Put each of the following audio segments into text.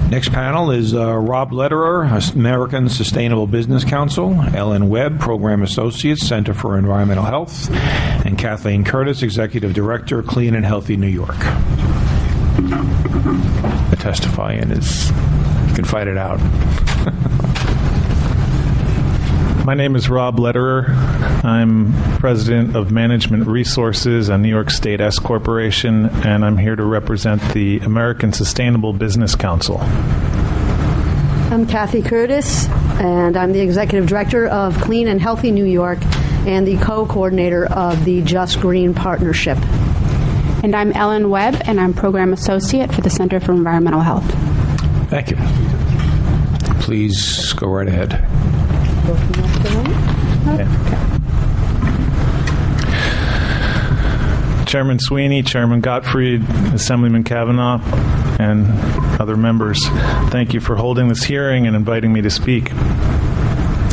Next panel is Rob Lederer, American Sustainable Business Council, Ellen Webb, Program Associate, Center for Environmental Health, and Kathleen Curtis, Executive Director, Clean and Healthy New York. The testify-in is, you can fight it out. My name is Rob Lederer. I'm president of Management Resources, a New York State S Corporation, and I'm here to represent the American Sustainable Business Council. I'm Kathy Curtis, and I'm the executive director of Clean and Healthy New York and the co-coordinator of the Just Green Partnership. And I'm Ellen Webb, and I'm program associate for the Center for Environmental Health. Thank you. Please go right ahead. Chairman Sweeney, Chairman Gottfried, Assemblyman Kavanaugh, and other members, thank you for holding this hearing and inviting me to speak.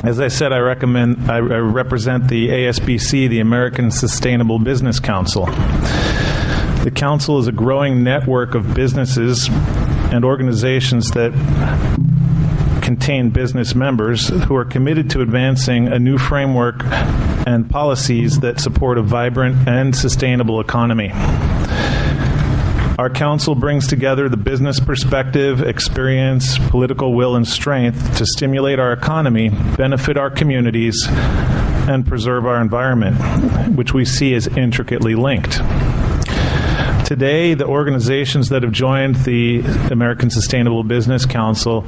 As I said, I represent the ASBC, the American Sustainable Business Council. The council is a growing network of businesses and organizations that contain business members who are committed to advancing a new framework and policies that support a vibrant and sustainable economy. Our council brings together the business perspective, experience, political will, and strength to stimulate our economy, benefit our communities, and preserve our environment, which we see as intricately linked. Today, the organizations that have joined the American Sustainable Business Council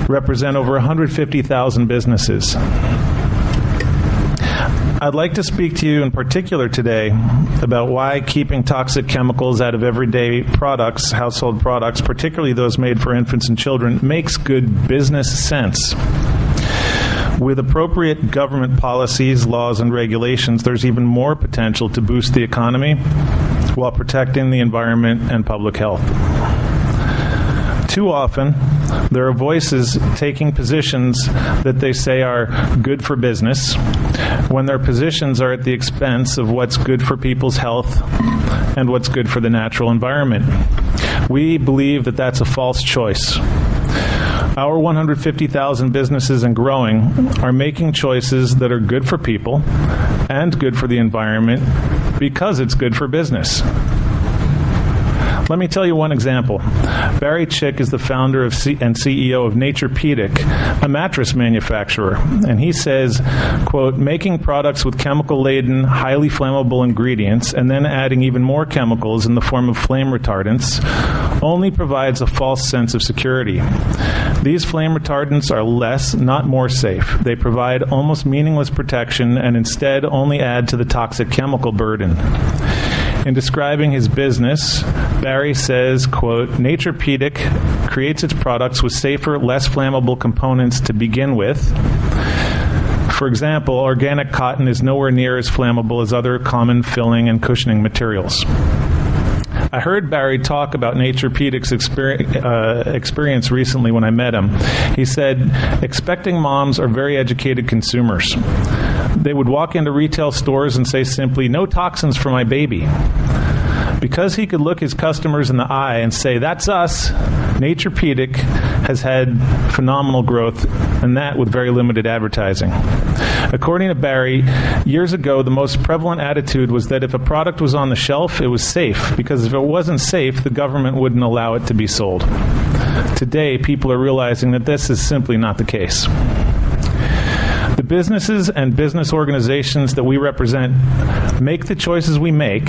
represent over 150,000 businesses. I'd like to speak to you in particular today about why keeping toxic chemicals out of everyday products, household products, particularly those made for infants and children, makes good business sense. With appropriate government policies, laws, and regulations, there's even more potential to boost the economy while protecting the environment and public health. Too often, there are voices taking positions that they say are good for business when their positions are at the expense of what's good for people's health and what's good for the natural environment. We believe that that's a false choice. Our 150,000 businesses and growing are making choices that are good for people and good for the environment because it's good for business. Let me tell you one example. Barry Chick is the founder and CEO of Naturepedic, a mattress manufacturer, and he says, quote, making products with chemical-laden, highly flammable ingredients and then adding even more chemicals in the form of flame retardants only provides a false sense of security. These flame retardants are less, not more safe. They provide almost meaningless protection and instead only add to the toxic chemical burden. In describing his business, Barry says, quote, Naturepedic creates its products with safer, less flammable components to begin with. For example, organic cotton is nowhere near as flammable as other common filling and cushioning materials. I heard Barry talk about Naturepedic's experience recently when I met him. He said, expecting moms are very educated consumers. They would walk into retail stores and say simply, no toxins for my baby. Because he could look his customers in the eye and say, that's us, Naturepedic has had phenomenal growth, and that with very limited advertising. According to Barry, years ago, the most prevalent attitude was that if a product was on the shelf, it was safe, because if it wasn't safe, the government wouldn't allow it to be sold. Today, people are realizing that this is simply not the case. The businesses and business organizations that we represent make the choices we make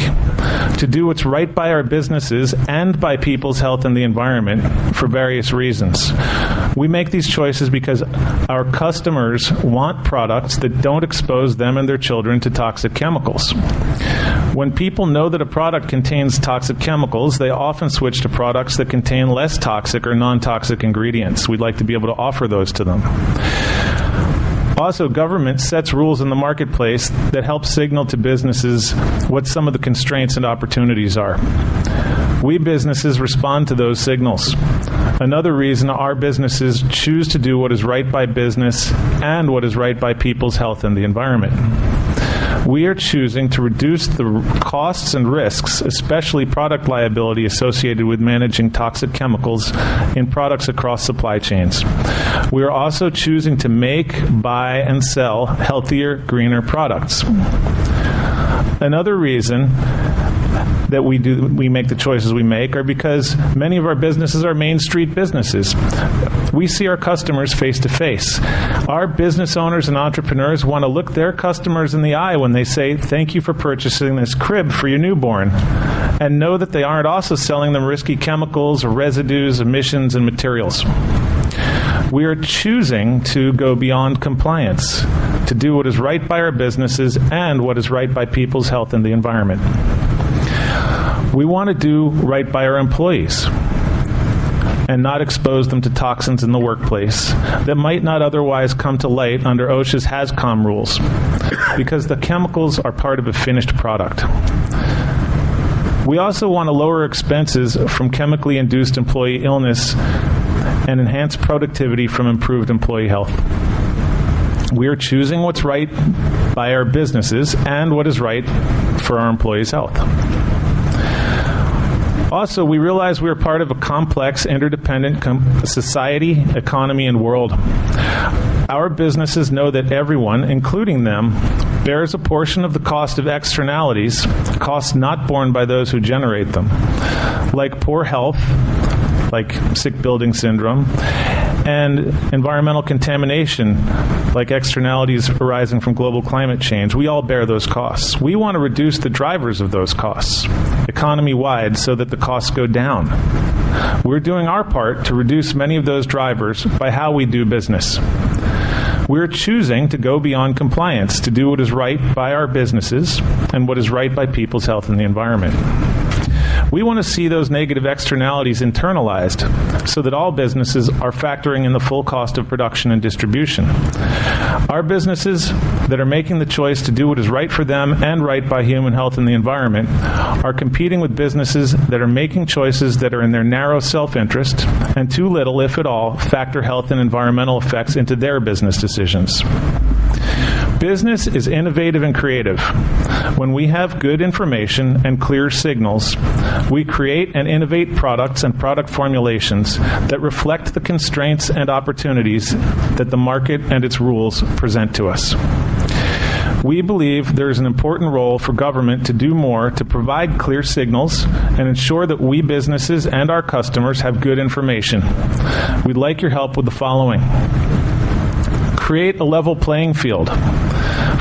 to do what's right by our businesses and by people's health and the environment for various reasons. We make these choices because our customers want products that don't expose them and their children to toxic chemicals. When people know that a product contains toxic chemicals, they often switch to products that contain less toxic or non-toxic ingredients. We'd like to be able to offer those to them. Also, government sets rules in the marketplace that help signal to businesses what some of the constraints and opportunities are. We businesses respond to those signals. Another reason our businesses choose to do what is right by business and what is right by people's health and the environment. we are choosing to reduce the costs and risks, especially product liability associated with managing toxic chemicals in products across supply chains. We are also choosing to make, buy, and sell healthier, greener products. Another reason that we make the choices we make are because many of our businesses are Main Street businesses. We see our customers face to face. Our business owners and entrepreneurs want to look their customers in the eye when they say, "Thank you for purchasing this crib for your newborn," and know that they aren't also selling them risky chemicals, residues, emissions, and materials. We are choosing to go beyond compliance, to do what is right by our businesses and what is right by people's health and the environment. We want to do right by our employees and not expose them to toxins in the workplace that might not otherwise come to light under OSHA's HAZCOM rules, because the chemicals are part of a finished product. We also want to lower expenses from chemically induced employee illness and enhance productivity from improved employee health. We are choosing what's right by our businesses and what is right for our employees' health. Also, we realize we are part of a complex, interdependent society, economy, and world. Our businesses know that everyone, including them, bears a portion of the cost of externalities, costs not borne by those who generate them, like poor health, like sick building syndrome, and environmental contamination, like externalities arising from global climate change. We all bear those costs. We want to reduce the drivers of those costs, economy-wide, so that the costs go down. We're doing our part to reduce many of those drivers by how we do business. We're choosing to go beyond compliance, to do what is right by our businesses and what is right by people's health and the environment. We want to see those negative externalities internalized so that all businesses are factoring in the full cost of production and distribution. Our businesses that are making the choice to do what is right for them and right by human health and the environment are competing with businesses that are making choices that are in their narrow self-interest and too little, if at all, factor health and environmental effects into their business decisions. Business is innovative and creative. When we have good information and clear signals, we create and innovate products and product formulations that reflect the constraints and opportunities that the market and its rules present to us. We believe there is an important role for government to do more to provide clear signals and ensure that we businesses and our customers have good information. We'd like your help with the following. Create a level playing field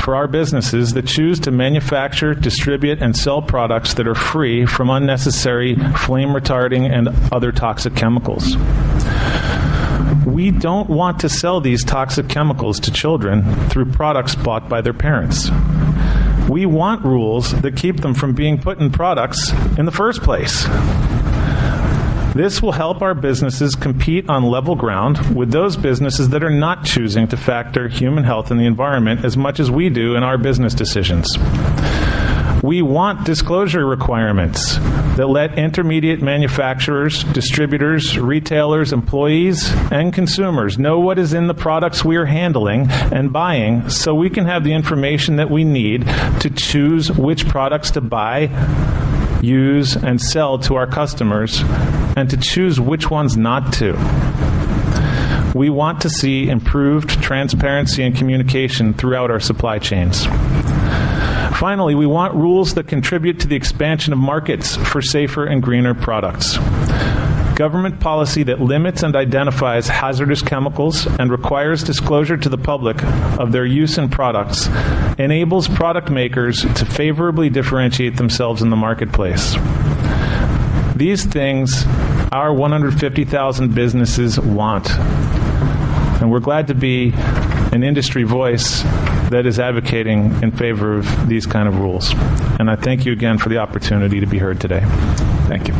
for our businesses that choose to manufacture, distribute, and sell products that are free from unnecessary flame retarding and other toxic chemicals. We don't want to sell these toxic chemicals to children through products bought by their parents. We want rules that keep them from being put in products in the first place. This will help our businesses compete on level ground with those businesses that are not choosing to factor human health and the environment as much as we do in our business decisions. We want disclosure requirements that let intermediate manufacturers, distributors, retailers, employees, and consumers know what is in the products we are handling and buying so we can have the information that we need to choose which products to buy, use, and sell to our customers, and to choose which ones not to. We want to see improved transparency and communication throughout our supply chains. Finally, we want rules that contribute to the expansion of markets for safer and greener products. Government policy that limits and identifies hazardous chemicals and requires disclosure to the public of their use in products enables product makers to favorably differentiate themselves in the marketplace. These things our 150,000 businesses want. And we're glad to be an industry voice that is advocating in favor of these kind of rules. And I thank you again for the opportunity to be heard today. Thank you.